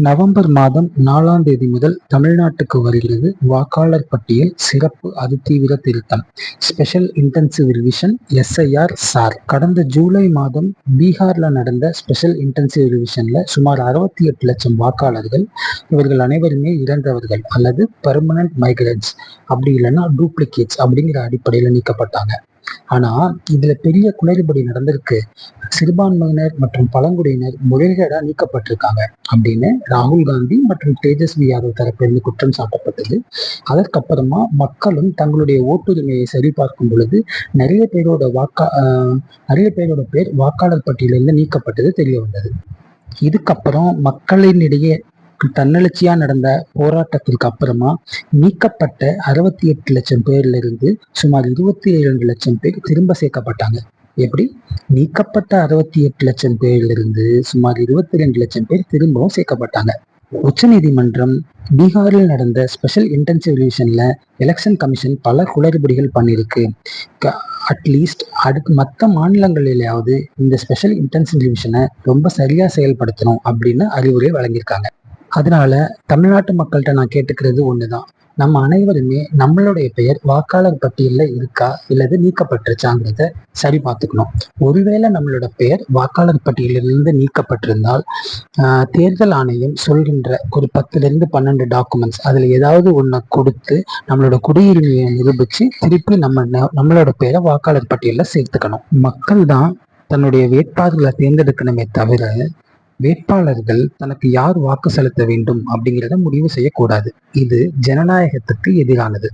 November மாதம் 4ஆம் தேதி முதல் தமிழ்நாட்டுக்கு வருகிறது வாக்காளர் பட்டியல் சிறப்பு அதிதீவிர திருத்தம். Special intensive revision SIR sir. கடந்த ஜூலை மாதம் பீகார்ல நடந்த ஸ்பெஷல் இன்டென்சிவ் ரிவிஷன்ல சுமார் 68 லட்சம் வாக்காளர்கள், இவர்கள் அனைவருமே இறந்தவர்கள் அல்லது பெர்மனன்ட் மைக்ரன்ட்ஸ், அப்படி இல்லைன்னா டூப்ளிகேட்ஸ் அப்படிங்கிற அடிப்படையில் நீக்கப்பட்டாங்க. ஆனா இதுல பெரிய குளறுபடி நடந்திருக்கு. சிறுபான்மையினர் மற்றும் பழங்குடியினர் முறைகேடா நீக்கப்பட்டிருக்காங்க அப்படின்னு ராகுல் காந்தி மற்றும் தேஜஸ்வி யாதவ் தரப்பிலிருந்து குற்றம் சாட்டப்பட்டது. அதற்கப்புறமா மக்களும் தங்களுடைய ஓட்டுரிமையை சரிபார்க்கும் பொழுது நிறைய பேரோட பேர் வாக்காளர் பட்டியலிருந்து நீக்கப்பட்டது தெரிய வந்தது. இதுக்கப்புறம் மக்களினிடையே தன்னெழுச்சியா நடந்த போராட்டத்திற்கு அப்புறமா நீக்கப்பட்ட 68 லட்சம் பேர்ல இருந்து சுமார் 22 லட்சம் பேர் திரும்ப சேர்க்கப்பட்டாங்க. எப்படி? நீக்கப்பட்ட 68 லட்சம் பேர்ல இருந்து சுமார் 22 லட்சம் பேர் திரும்பவும் சேர்க்கப்பட்டாங்க. உச்சநீதிமன்றம் பீகாரில் நடந்த ஸ்பெஷல் இன்டென்சிவ் ரிவிஷன்ல எலெக்ஷன் கமிஷன் பல குளறுபடிகள் பண்ணியிருக்கு. அட்லீஸ்ட் அடுத்து மற்ற மாநிலங்களிலாவது இந்த ஸ்பெஷல் இன்டென்சிவ் ரிவிஷனை ரொம்ப சரியா செயல்படுத்தணும் அப்படின்னு அறிவுரை வழங்கியிருக்காங்க. அதனால தமிழ்நாட்டு மக்கள்கிட்ட நான் கேட்டுக்கிறது ஒண்ணுதான். நம்ம அனைவருமே நம்மளுடைய பெயர் வாக்காளர் பட்டியல்ல இருக்கா இல்லது நீக்கப்பட்டுருச்சாங்கிறத சரி பார்த்துக்கணும். ஒருவேளை நம்மளோட பெயர் வாக்காளர் பட்டியலிருந்து நீக்கப்பட்டிருந்தால் தேர்தல் ஆணையம் சொல்கின்ற ஒரு 10லிருந்து 12 டாக்குமெண்ட்ஸ் அதுல ஏதாவது ஒன்றை கொடுத்து நம்மளோட குடியுரிமையை நிரூபிச்சு திருப்பி நம்மளோட பெயரை வாக்காளர் பட்டியலில் சேர்த்துக்கணும். மக்கள் தான் தன்னுடைய வேட்பாளர்களை தேர்ந்தெடுக்கணுமே தவிர வேட்பாளர்கள் தனக்கு யார் வாக்கு செலுத்த வேண்டும் அப்படிங்கிறத முடிவு செய்யக்கூடாது. இது ஜனநாயகத்துக்கு எதிரானது.